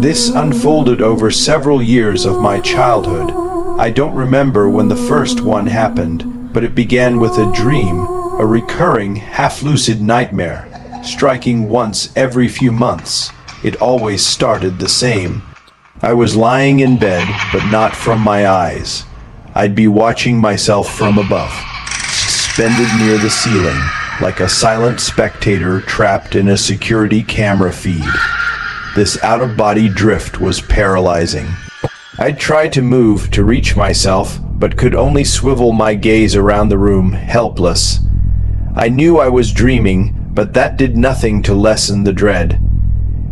This unfolded over several years of my childhood. I don't remember when the first one happened, but it began with a dream, a recurring, half-lucid nightmare, striking once every few months. It always started the same. I was lying in bed, but not from my eyes. I'd be watching myself from above, suspended near the ceiling, like a silent spectator trapped in a security camera feed. This out-of-body drift was paralyzing. I'd try to move to reach myself, but could only swivel my gaze around the room, helpless. I knew I was dreaming, but that did nothing to lessen the dread.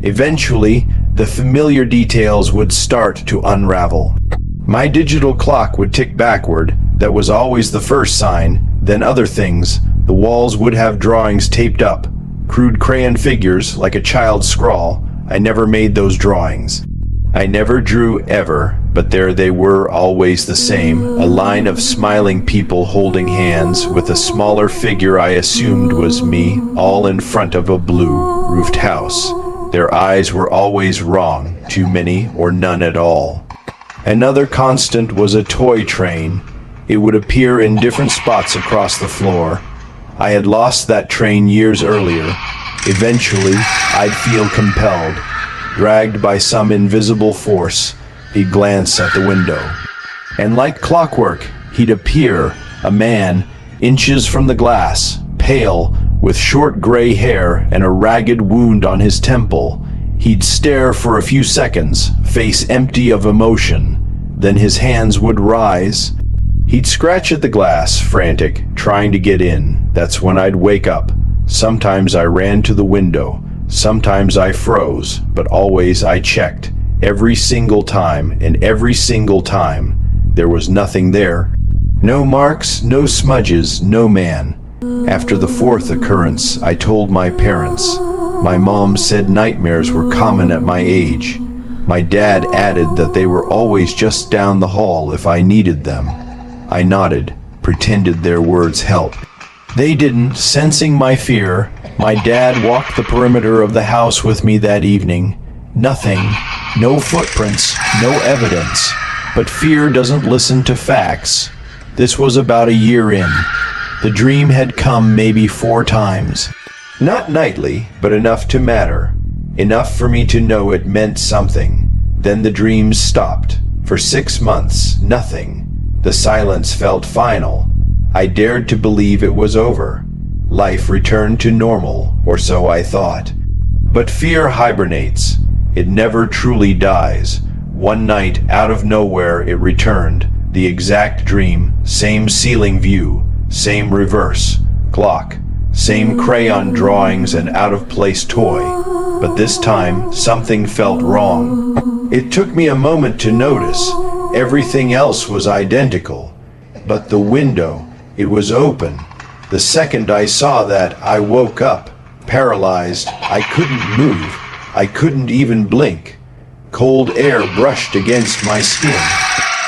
Eventually, the familiar details would start to unravel. My digital clock would tick backward. That was always the first sign. Then other things. The walls would have drawings taped up. Crude crayon figures, like a child's scrawl. I never made those drawings. I never drew ever, but there they were, always the same. A line of smiling people holding hands, with a smaller figure I assumed was me, all in front of a blue roofed house. Their eyes were always wrong, too many or none at all. Another constant was a toy train. It would appear in different spots across the floor. I had lost that train years earlier. Eventually, I'd feel compelled, dragged by some invisible force. He'd glance at the window. And like clockwork, he'd appear, a man, inches from the glass, pale, with short gray hair and a ragged wound on his temple. He'd stare for a few seconds, face empty of emotion. Then his hands would rise. He'd scratch at the glass, frantic, trying to get in. That's when I'd wake up. Sometimes I ran to the window. Sometimes I froze, but always I checked. Every single time, and every single time, there was nothing there. No marks, no smudges, no man. After the fourth occurrence, I told my parents. My mom said nightmares were common at my age. My dad added that they were always just down the hall if I needed them. I nodded, pretended their words helped. They didn't, sensing my fear. My dad walked the perimeter of the house with me that evening. Nothing, no footprints, no evidence. But fear doesn't listen to facts. This was about a year in. The dream had come maybe 4 times. Not nightly, but enough to matter. Enough for me to know it meant something. Then the dreams stopped. For 6 months, nothing. The silence felt final. I dared to believe it was over. Life returned to normal, or so I thought. But fear hibernates. It never truly dies. One night, out of nowhere, it returned. The exact dream, same ceiling view, same reverse clock, same crayon drawings and out-of-place toy. But this time, something felt wrong. It took me a moment to notice. Everything else was identical. But the window, it was open. The second I saw that, I woke up, paralyzed. I couldn't move. I couldn't even blink. Cold air brushed against my skin.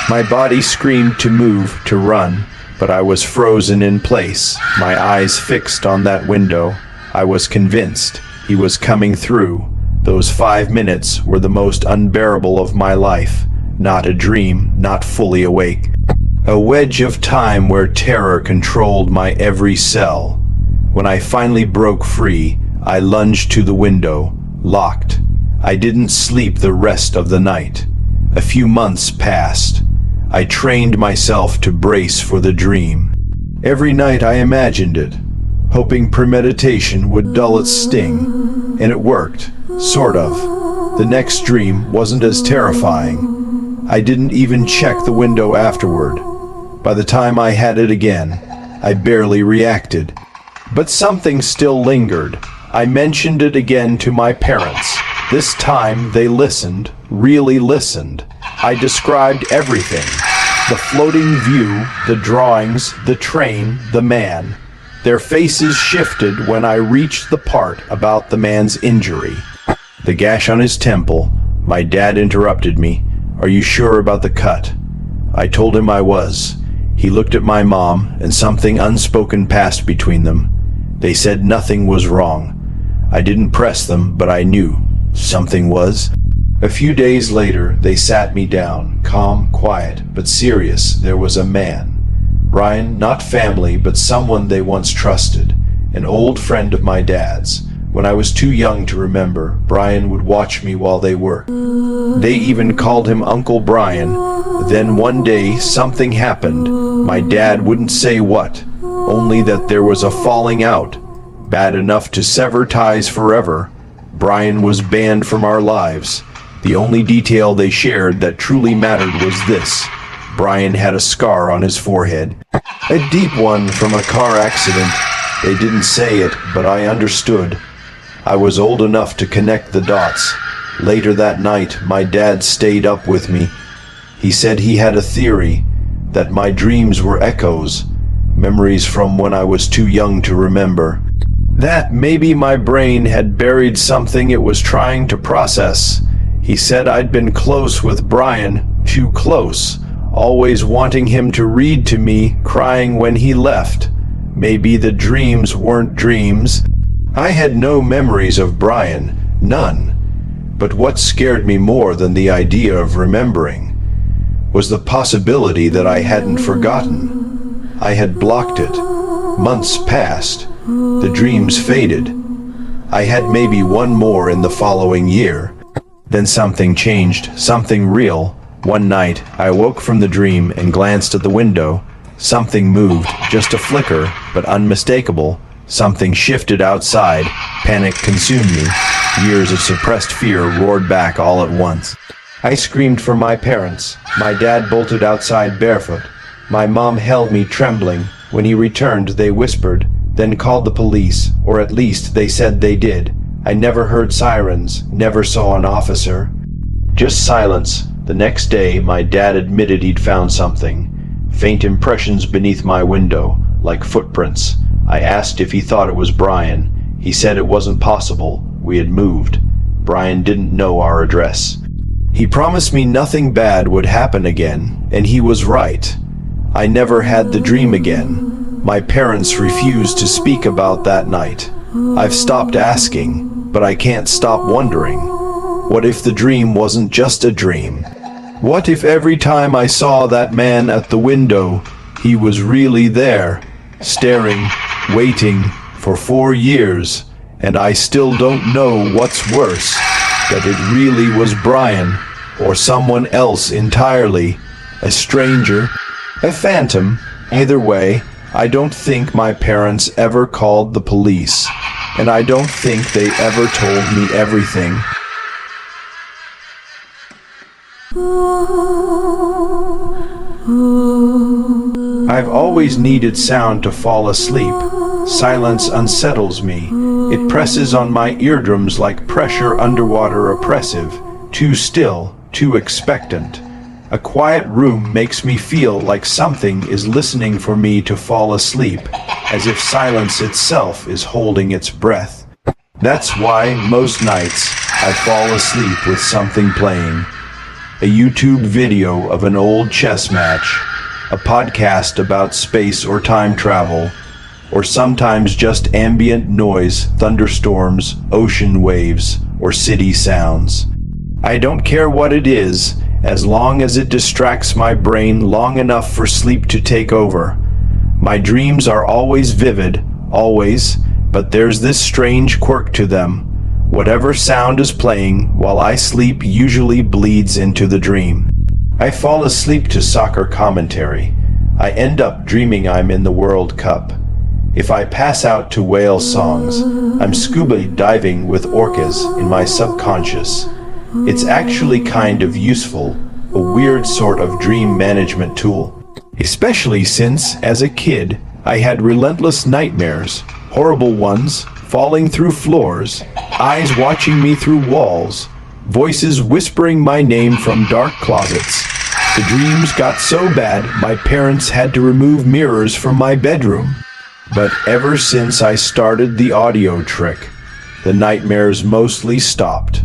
My body screamed to move, to run, but I was frozen in place, my eyes fixed on that window. I was convinced he was coming through. Those 5 minutes were the most unbearable of my life. Not a dream, not fully awake. A wedge of time where terror controlled my every cell. When I finally broke free, I lunged to the window, locked. I didn't sleep the rest of the night. A few months passed. I trained myself to brace for the dream. Every night I imagined it, hoping premeditation would dull its sting. And it worked, sort of. The next dream wasn't as terrifying. I didn't even check the window afterward. By the time I had it again, I barely reacted. But something still lingered. I mentioned it again to my parents. This time they listened, really listened. I described everything. The floating view, the drawings, the train, the man. Their faces shifted when I reached the part about the man's injury. The gash on his temple. My dad interrupted me. "Are you sure about the cut?" I told him I was. He looked at my mom, and something unspoken passed between them. They said nothing was wrong. I didn't press them, but I knew something was. A few days later, they sat me down, calm, quiet, but serious. There was a man. Brian, not family, but someone they once trusted, an old friend of my dad's. When I was too young to remember, Brian would watch me while they worked. They even called him Uncle Brian. Then one day, something happened. My dad wouldn't say what, only that there was a falling out, bad enough to sever ties forever. Brian was banned from our lives. The only detail they shared that truly mattered was this: Brian had a scar on his forehead, a deep one from a car accident. They didn't say it, but I understood. I was old enough to connect the dots. Later that night, my dad stayed up with me. He said he had a theory that my dreams were echoes, memories from when I was too young to remember. That maybe my brain had buried something it was trying to process. He said I'd been close with Brian, too close, always wanting him to read to me, crying when he left. Maybe the dreams weren't dreams. I had no memories of Brian, none. But what scared me more than the idea of remembering was the possibility that I hadn't forgotten. I had blocked it. Months passed. The dreams faded. I had maybe one more in the following year. Then something changed, something real. One night, I awoke from the dream and glanced at the window. Something moved, just a flicker, but unmistakable. Something shifted outside. Panic consumed me. Years of suppressed fear roared back all at once. I screamed for my parents. My dad bolted outside barefoot. My mom held me trembling. When he returned, they whispered, then called the police, or at least they said they did. I never heard sirens, never saw an officer. Just silence. The next day, my dad admitted he'd found something. Faint impressions beneath my window, like footprints. I asked if he thought it was Brian. He said it wasn't possible. We had moved. Brian didn't know our address. He promised me nothing bad would happen again, and he was right. I never had the dream again. My parents refused to speak about that night. I've stopped asking, but I can't stop wondering. What if the dream wasn't just a dream? What if every time I saw that man at the window, he was really there, staring, waiting for 4 years, and I still don't know what's worse, that it really was Brian, or someone else entirely, a stranger, a phantom. Either way, I don't think my parents ever called the police, and I don't think they ever told me everything. I've always needed sound to fall asleep. Silence unsettles me. It presses on my eardrums like pressure underwater oppressive, too still, too expectant. A quiet room makes me feel like something is listening for me to fall asleep, as if silence itself is holding its breath. That's why, most nights, I fall asleep with something playing. A YouTube video of an old chess match, a podcast about space or time travel, or sometimes just ambient noise, thunderstorms, ocean waves, or city sounds. I don't care what it is, as long as it distracts my brain long enough for sleep to take over. My dreams are always vivid, always, but there's this strange quirk to them. Whatever sound is playing while I sleep usually bleeds into the dream. I fall asleep to soccer commentary. I end up dreaming I'm in the World Cup. If I pass out to whale songs, I'm scuba diving with orcas in my subconscious. It's actually kind of useful, a weird sort of dream management tool. Especially since, as a kid, I had relentless nightmares, horrible ones, falling through floors, eyes watching me through walls, voices whispering my name from dark closets. The dreams got so bad my parents had to remove mirrors from my bedroom. But ever since I started the audio trick, the nightmares mostly stopped.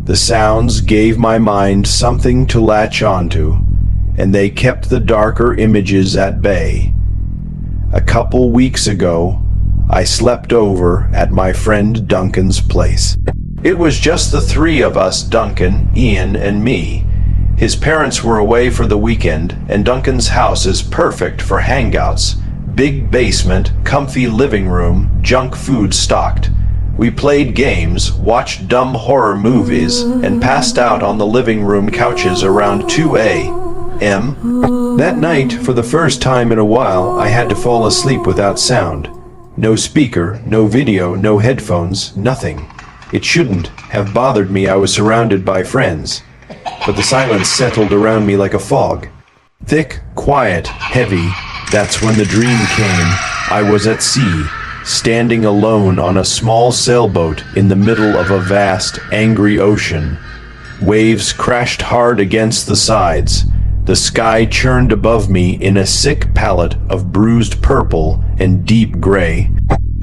The sounds gave my mind something to latch onto, and they kept the darker images at bay. A couple weeks ago, I slept over at my friend Duncan's place. It was just the three of us, Duncan, Ian, and me. His parents were away for the weekend, and Duncan's house is perfect for hangouts. Big basement, comfy living room, junk food stocked. We played games, watched dumb horror movies, and passed out on the living room couches around 2 a.m. That night, for the first time in a while, I had to fall asleep without sound. No speaker, no video, no headphones, nothing. It shouldn't have bothered me. I was surrounded by friends. But the silence settled around me like a fog. Thick, quiet, heavy. That's when the dream came. I was at sea, standing alone on a small sailboat in the middle of a vast, angry ocean. Waves crashed hard against the sides. The sky churned above me in a sick palette of bruised purple and deep gray.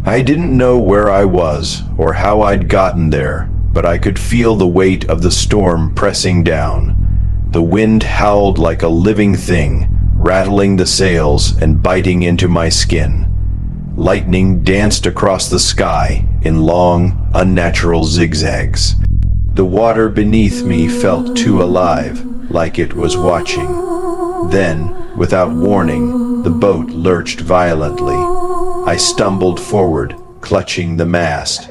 I didn't know where I was or how I'd gotten there, but I could feel the weight of the storm pressing down. The wind howled like a living thing, rattling the sails and biting into my skin. Lightning danced across the sky in long, unnatural zigzags. The water beneath me felt too alive, like it was watching. Then, without warning, the boat lurched violently. I stumbled forward, clutching the mast.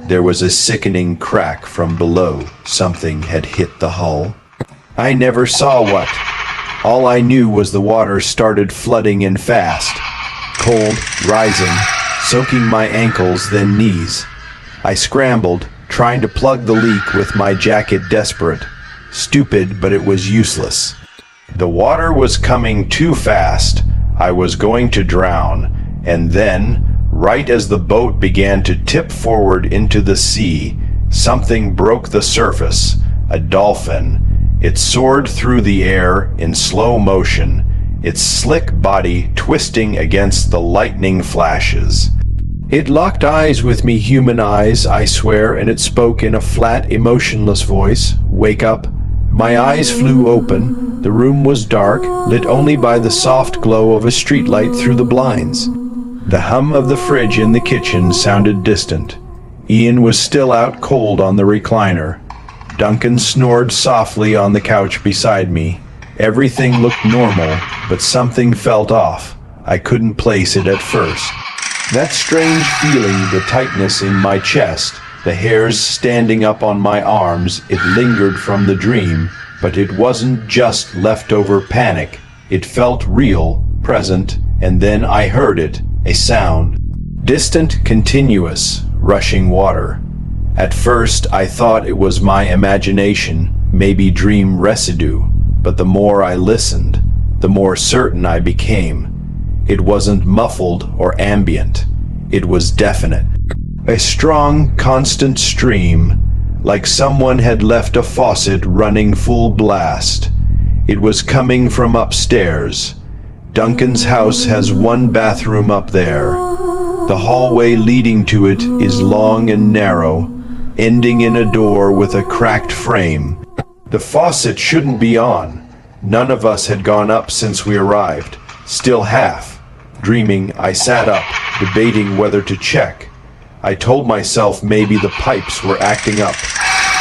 There was a sickening crack from below. Something had hit the hull. I never saw what. All I knew was the water started flooding in fast. Cold, rising, soaking my ankles, then knees. I scrambled, trying to plug the leak with my jacket, desperate. Stupid, but it was useless. The water was coming too fast. I was going to drown. And then, right as the boat began to tip forward into the sea, something broke the surface. A dolphin. It soared through the air in slow motion, its slick body twisting against the lightning flashes. It locked eyes with me, human eyes, I swear, and it spoke in a flat, emotionless voice. Wake up. My eyes flew open. The room was dark, lit only by the soft glow of a streetlight through the blinds. The hum of the fridge in the kitchen sounded distant. Ian was still out cold on the recliner. Duncan snored softly on the couch beside me. Everything looked normal, but something felt off. I couldn't place it at first. That strange feeling, the tightness in my chest, the hairs standing up on my arms, it lingered from the dream, but it wasn't just leftover panic. It felt real, present, and then I heard it, a sound. Distant, continuous, rushing water. At first, I thought it was my imagination, maybe dream residue, but the more I listened, the more certain I became. It wasn't muffled or ambient. It was definite. A strong, constant stream, like someone had left a faucet running full blast. It was coming from upstairs. Duncan's house has one bathroom up there. The hallway leading to it is long and narrow, ending in a door with a cracked frame. The faucet shouldn't be on. None of us had gone up since we arrived. Still half. Dreaming, I sat up, debating whether to check. I told myself maybe the pipes were acting up.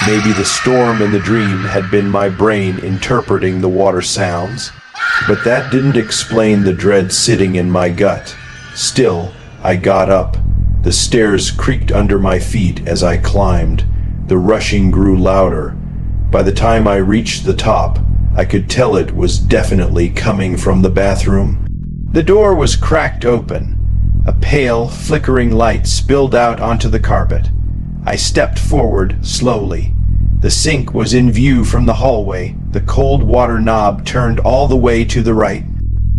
Maybe the storm in the dream had been my brain interpreting the water sounds. But that didn't explain the dread sitting in my gut. Still, I got up. The stairs creaked under my feet as I climbed. The rushing grew louder. By the time I reached the top, I could tell it was definitely coming from the bathroom. The door was cracked open. A pale, flickering light spilled out onto the carpet. I stepped forward slowly. The sink was in view from the hallway. The cold water knob turned all the way to the right.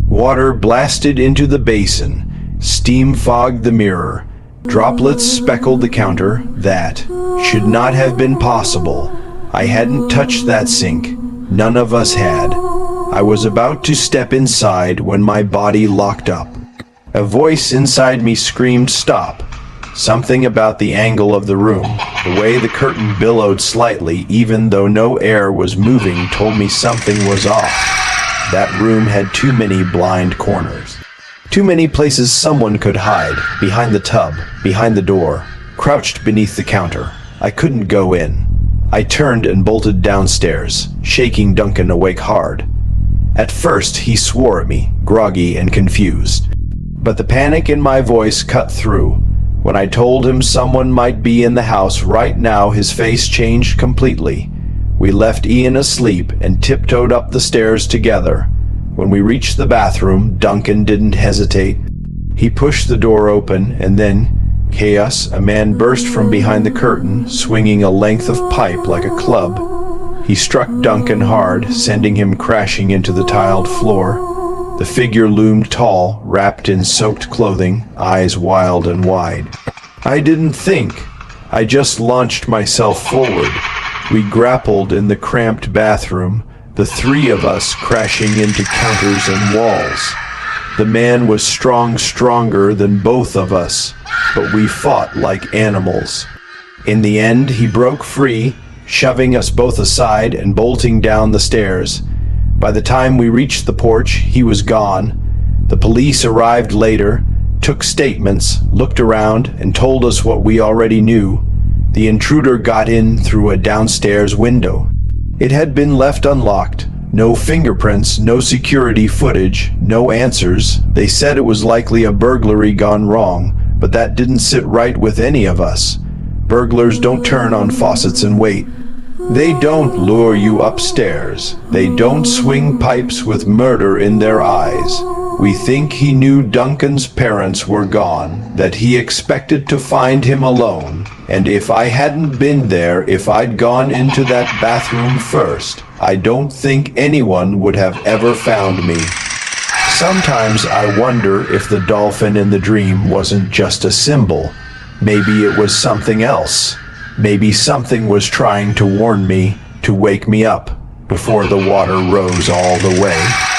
Water blasted into the basin. Steam fogged the mirror. Droplets speckled the counter. That should not have been possible. I hadn't touched that sink. None of us had. I was about to step inside when my body locked up. A voice inside me screamed, "Stop." Something about the angle of the room, the way the curtain billowed slightly even though no air was moving, told me something was off. That room had too many blind corners. Too many places someone could hide. Behind the tub, behind the door, crouched beneath the counter. I couldn't go in. I turned and bolted downstairs, shaking Duncan awake hard. At first, he swore at me, groggy and confused. But the panic in my voice cut through. When I told him someone might be in the house right now, his face changed completely. We left Ian asleep and tiptoed up the stairs together. When we reached the bathroom, Duncan didn't hesitate. He pushed the door open, and then, chaos, a man burst from behind the curtain, swinging a length of pipe like a club. He struck Duncan hard, sending him crashing into the tiled floor. The figure loomed tall, wrapped in soaked clothing, eyes wild and wide. I didn't think. I just launched myself forward. We grappled in the cramped bathroom, the three of us crashing into counters and walls. The man was stronger than both of us, but we fought like animals. In the end, he broke free, shoving us both aside and bolting down the stairs. By the time we reached the porch, he was gone. The police arrived later, took statements, looked around, and told us what we already knew. The intruder got in through a downstairs window. It had been left unlocked. No fingerprints, no security footage, no answers. They said it was likely a burglary gone wrong, but that didn't sit right with any of us. Burglars don't turn on faucets and wait. They don't lure you upstairs. They don't swing pipes with murder in their eyes. We think he knew Duncan's parents were gone, that he expected to find him alone, and if I hadn't been there, if I'd gone into that bathroom first, I don't think anyone would have ever found me. Sometimes I wonder if the dolphin in the dream wasn't just a symbol. Maybe it was something else. Maybe something was trying to warn me, to wake me up, before the water rose all the way.